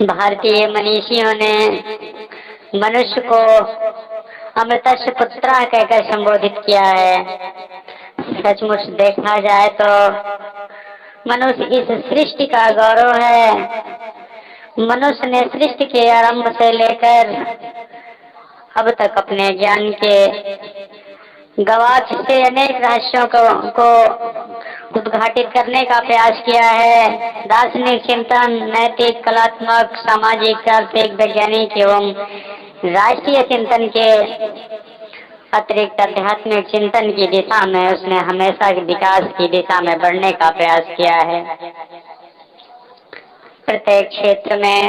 भारतीय मनीषियों ने मनुष्य को अमृतस्य पुत्र कहकर संबोधित किया है। सचमुच देखा जाए तो मनुष्य इस सृष्टि का गौरव है। मनुष्य ने सृष्टि के आरंभ से लेकर अब तक अपने ज्ञान के गवाक्ष से अनेक रहस्यों को उद्घाटित करने का प्रयास किया है। दार्शनिक चिंतन, नैतिक, कलात्मक, सामाजिक, आर्थिक, वैज्ञानिक एवं राष्ट्रीय चिंतन के अतिरिक्त आध्यात्मिक चिंतन की दिशा में उसने हमेशा विकास की दिशा में बढ़ने का प्रयास किया है। प्रत्येक क्षेत्र में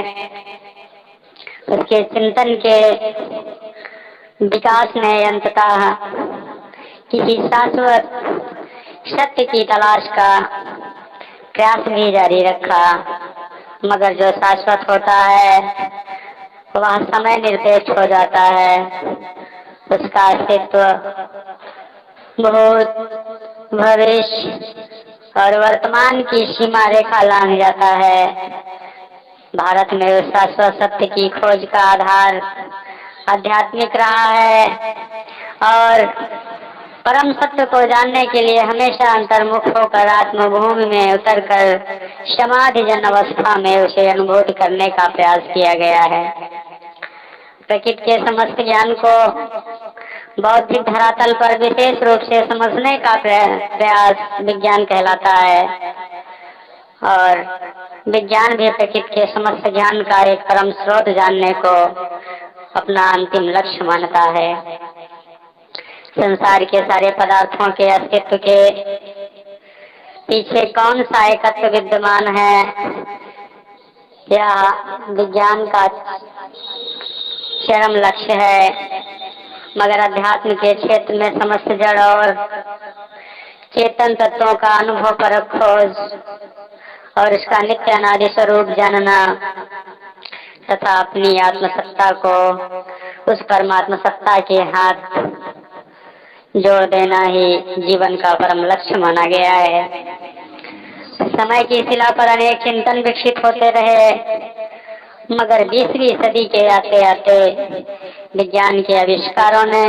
उसके चिंतन के विकास ने अंततः किसी शाश्वत सत्य की तलाश का प्रयास भी जारी रखा। मगर जो शाश्वत होता है वह समय निरपेक्ष हो जाता है। उसका अस्तित्व भूत, भविष्य और वर्तमान की सीमा रेखा लांघ जाता है। भारत में उस शाश्वत सत्य की खोज का आधार आध्यात्मिक रहा है और परम सत्य को जानने के लिए हमेशा अंतर्मुख होकर आत्मभूमि में उतरकर समाधिजन अवस्था में उसे अनुभूत करने का प्रयास किया गया है। प्रकृति के समस्त ज्ञान को बौद्धिक धरातल पर विशेष रूप से समझने का प्रयास विज्ञान कहलाता है और विज्ञान भी प्रकृति के समस्त ज्ञान का एक परम स्रोत जानने को अपना अंतिम लक्ष्य मानता है। संसार के सारे पदार्थों के अस्तित्व के पीछे कौन सा एकत्व विद्यमान है, यह विज्ञान का चरम लक्ष्य है। मगर अध्यात्म के क्षेत्र में समस्त जड़ और चेतन तत्वों का अनुभव पर खोज और इसका नित्य अनादि स्वरूप जानना तथा अपनी आत्मसत्ता को उस परमात्मा सत्ता के हाथ जोड़ देना ही जीवन का परम लक्ष्य माना गया है। समय की शिला पर अनेक चिंतन विकसित होते रहे, मगर 20वीं सदी के आते आते विज्ञान के आविष्कारों ने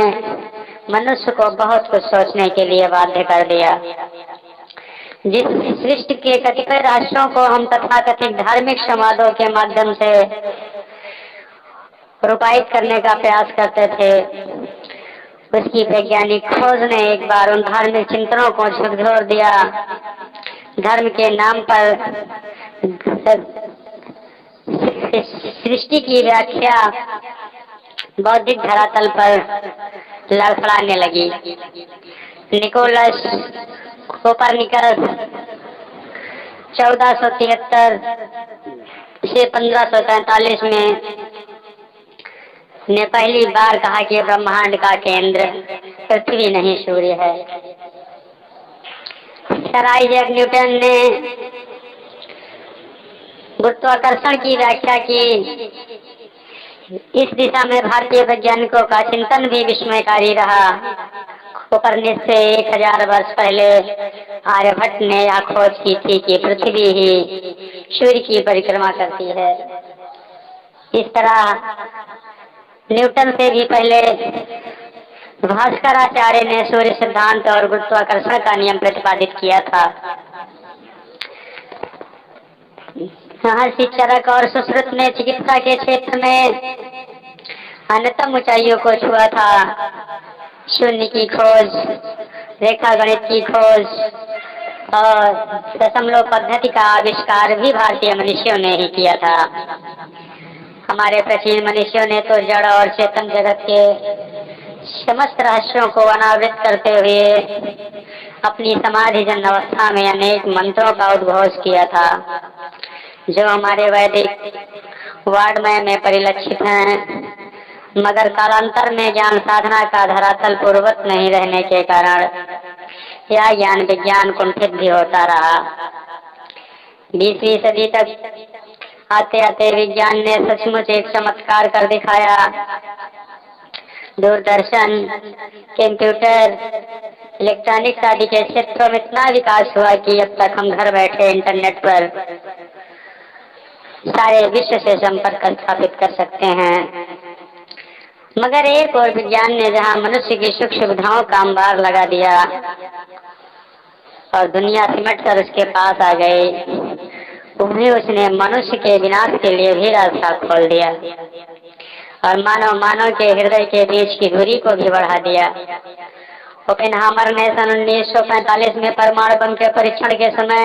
मनुष्य को बहुत कुछ सोचने के लिए बाध्य कर दिया। जिस सृष्टि के कतिपय राष्ट्रों को हम तथाकथित धार्मिक संवादों के माध्यम से रूपायित करने का प्रयास करते थे, उसकी वैज्ञानिक खोज ने एक बार उन धार्मिक चिंतनों को झकझोर दिया। धर्म के नाम पर सृष्टि की व्याख्या बौद्धिक धरातल पर लड़खड़ाने लगी। निकोलस कोपरनिकस 1473 से 1543 में ने पहली बार कहा कि ब्रह्मांड का केंद्र पृथ्वी नहीं सूर्य है। सर आइजैक न्यूटन ने गुरुत्वाकर्षण की व्याख्या की। इस दिशा में भारतीय वैज्ञानिकों का चिंतन भी विस्मयकारी रहा। कोपरनिकस से 1000 वर्ष पहले आर्यभट्ट ने यह खोज की थी कि पृथ्वी ही सूर्य की परिक्रमा करती है। इस तरह न्यूटन से भी पहले भास्कराचार्य ने सूर्य सिद्धांत और गुरुत्वाकर्षण का नियम प्रतिपादित किया था। महर्षि चरक और सुश्रुत ने चिकित्सा के क्षेत्र में अन्यतम ऊंचाइयों को छुआ था। शून्य की खोज, रेखा गणित की खोज और दशमलव पद्धति का आविष्कार भी भारतीय मनुष्यों ने ही किया था। हमारे प्राचीन मनुष्यों ने तो जड़ और चेतन जगत के समस्त रहस्यों को अनावृत करते हुए अपनी समाधिजन अवस्था में अनेक मंत्रों का उद्घोष किया था, जो हमारे वैदिक वाङ्मय में परिलक्षित हैं। मगर कालांतर में ज्ञान साधना का धरातल पूर्ववत नहीं रहने के कारण यह ज्ञान विज्ञान कुंठित भी होता रहा। 20वीं सदी तक आते आते विज्ञान ने सचमुच एक चमत्कार कर दिखाया। दूरदर्शन, कंप्यूटर, इलेक्ट्रॉनिक्स आदि के क्षेत्रों में इतना विकास हुआ कि अब तक हम घर बैठे इंटरनेट पर सारे विश्व से संपर्क स्थापित कर सकते हैं। मगर एक और विज्ञान ने जहां मनुष्य की सुख सुविधाओं का अंबार लगा दिया और दुनिया सिमट कर उसके पास आ गई, वहीं उसने मनुष्य के विनाश के लिए भी रास्ता खोल दिया और मानव मानव के हृदय के बीच की दूरी को भी बढ़ा दिया। ओपेनहाइमर ने सन 1945 में परमाणु बम के परीक्षण के समय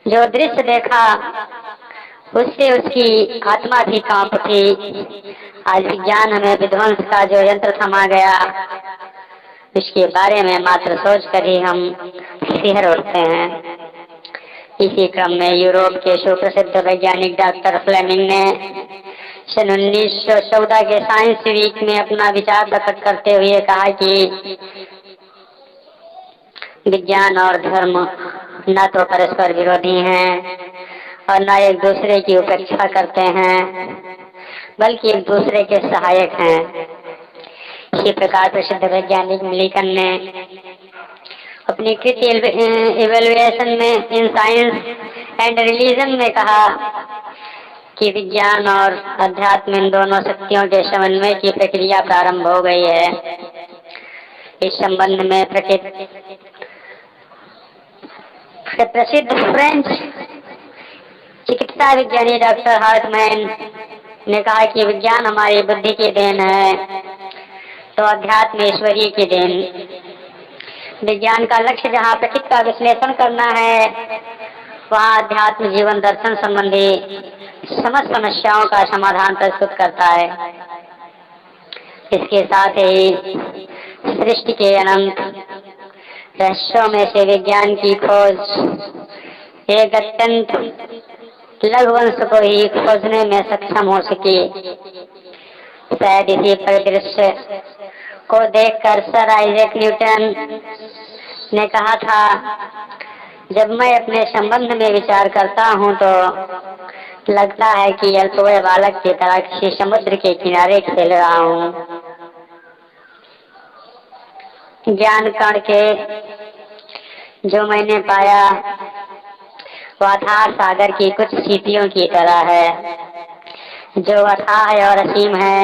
जो दृश्य देखा, उससे उसकी आत्मा भी कांप उठी। आज विज्ञान हमें विध्वंस का जो यंत्र थमा गया, इसके बारे में मात्र सोच कर ही हम सिहर उठते हैं। इसी क्रम में यूरोप के सुप्रसिद्ध वैज्ञानिक डॉक्टर फ्लेमिंग ने सन 1914 के साइंस वीक में अपना विचार प्रकट करते हुए कहा कि विज्ञान और धर्म न तो परस्पर विरोधी हैं और न एक दूसरे की उपेक्षा करते हैं, बल्कि एक दूसरे के सहायक हैं। इसी प्रकार प्रसिद्ध वैज्ञानिक मिल्टन ने अपनी कृति इवेल्युएशन में इन साइंस एंड रिलीजन में कहा कि विज्ञान और अध्यात्म इन दोनों शक्तियों के समन्वय की प्रक्रिया प्रारंभ हो गई है। इस संबंध में प्रसिद्ध फ्रेंच चिकित्सा विज्ञानी डॉक्टर हार्टमैन ने कहा कि विज्ञान हमारी बुद्धि की देन है तो अध्यात्म ईश्वरीय की देन। विज्ञान का लक्ष्य जहाँ प्रकृति का विश्लेषण करना है, वहाँ अध्यात्म जीवन दर्शन संबंधी समस्त समस्याओं का समाधान प्रस्तुत करता है। इसके साथ ही सृष्टि के अनंत रहस्यों में से विज्ञान की खोज एक अत्यंत लघुवंश को ही खोजने में सक्षम हो सके। शायद इसी परिदृश्य को देखकर सर आइजैक न्यूटन ने कहा था, जब मैं अपने संबंध में विचार करता हूँ तो लगता है कि अल्पवय बालक की तरह किसी समुद्र के किनारे खेल रहा हूँ। ज्ञान कण के जो मैंने पाया वह अथाह सागर की कुछ सीपियों की तरह है। जो अथाह और असीम है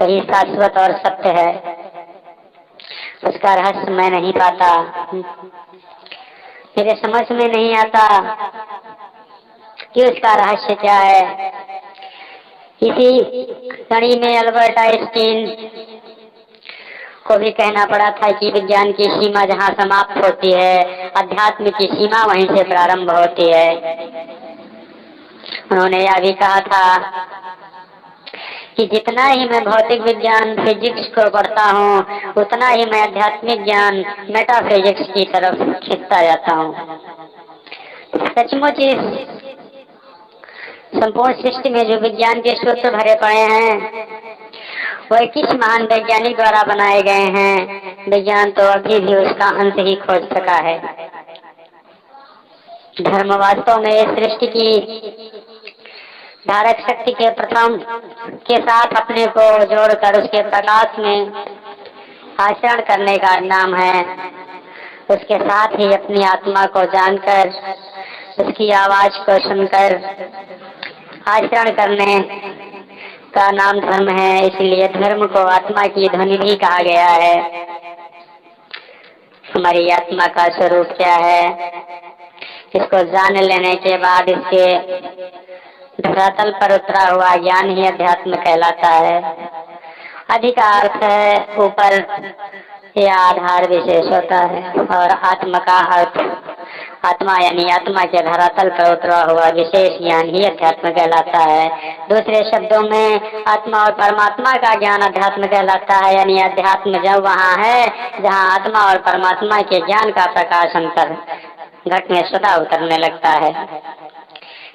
वही शाश्वत और सत्य है। उसका रहस्य मैं नहीं पाता, मेरे समझ में नहीं आता कि उसका रहस्य क्या है। इसी कड़ी में अल्बर्ट आइंस्टीन को भी कहना पड़ा था कि विज्ञान की सीमा जहाँ समाप्त होती है, अध्यात्म की सीमा वहीं से प्रारंभ होती है। उन्होंने यह भी कहा था कि जितना ही मैं भौतिक विज्ञान फिजिक्स को पढ़ता हूँ, उतना ही मैं आध्यात्मिक ज्ञान मेटाफिजिक्स की तरफ खिंचता जाता हूँ। सचमुच इस संपूर्ण सृष्टि में जो विज्ञान के सूत्र भरे पड़े हैं, वह किस महान वैज्ञानिक द्वारा बनाए गए हैं। विज्ञान तो अभी भी उसका अंत ही खोज सका है। धर्म वास्तव में इस सृष्टि की धारक शक्ति के प्रथम के साथ अपने को जोड़कर उसके प्रकाश में आचरण करने का नाम है। उसके साथ ही अपनी आत्मा को जानकर, उसकी आवाज को सुनकर आचरण करने का नाम धर्म है। इसलिए धर्म को आत्मा की ध्वनि भी कहा गया है। हमारी आत्मा का स्वरूप क्या है, इसको जान लेने के बाद इसके धरातल पर उतरा हुआ ज्ञान ही अध्यात्म कहलाता है। अधिका अर्थ है ऊपर या आधार विशेष होता है, और आत्मा का अर्थ आत्मा यानी आत्मा के धरातल पर उतरा हुआ विशेष ज्ञान ही अध्यात्म कहलाता है। दूसरे शब्दों में आत्मा और परमात्मा का ज्ञान अध्यात्म कहलाता है। यानी अध्यात्म जब वहाँ है जहाँ आत्मा और परमात्मा के ज्ञान का प्रकाश अंतर घट में सदा उतरने लगता है।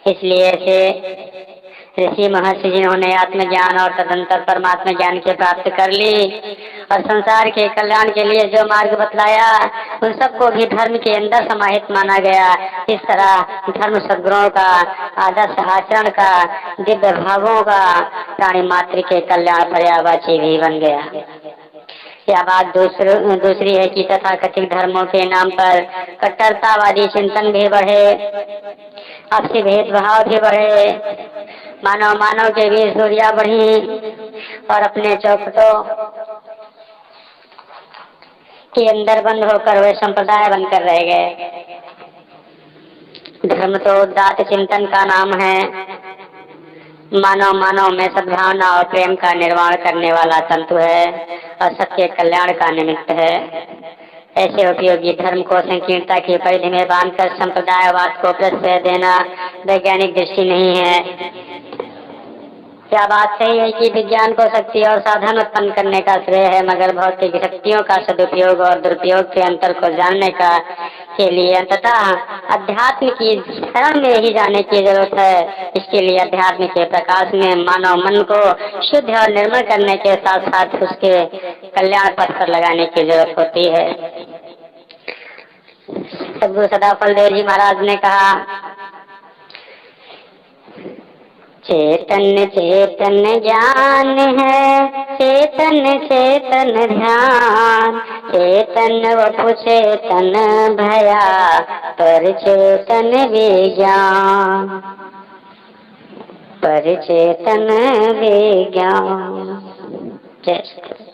इसलिए ऐसे ऋषि महर्षि जिन्होंने आत्मज्ञान और तदंतर परमात्मा ज्ञान की प्राप्त कर ली और संसार के कल्याण के लिए जो मार्ग बतलाया, उन सबको भी धर्म के अंदर समाहित माना गया। इस तरह धर्म सद्गुणों का, आदर्श आचरण का, दिव्य भावों का प्राणी मात्र के कल्याण पर्यायवाची भी बन गया। यह बात दूसरी है कि तथाकथित धर्मों के नाम पर कट्टरतावादी चिंतन भी बढ़े। आपसी भेदभाव भी बढ़े, मानव मानव के बीच दूरियां बढ़ी और अपने चौखटों के अंदर बंद होकर वे संप्रदाय बनकर रह गए। धर्म तो उदात्त चिंतन का नाम है, मानव मानव में सद्भावना और प्रेम का निर्माण करने वाला तंतु है और सबके कल्याण का निमित्त है। ऐसे उपयोगी धर्म को संकीर्णता की परिधि में बांधकर संप्रदायवाद को प्रश्रय देना वैज्ञानिक दृष्टि नहीं है। क्या बात सही है कि विज्ञान को शक्ति और साधन उत्पन्न करने का श्रेय है, मगर भौतिक शक्तियों का सदुपयोग और दुरुपयोग के अंतर को जानने का के लिए अंततः अध्यात्म की शरण में ही जाने की जरूरत है। इसके लिए अध्यात्म के प्रकाश में मानव मन को शुद्ध और निर्मल करने के साथ साथ उसके कल्याण पथ पर लगाने की जरूरत होती है। सद्गुरु सदाफल देव जी महाराज ने कहा, चेतन चेतन ज्ञान है, चेतन चेतन ध्यान, चेतन वपु चेतन भया, पर चेतन विज्ञान, पर चेतन विज्ञान। जय श्री कृष्ण।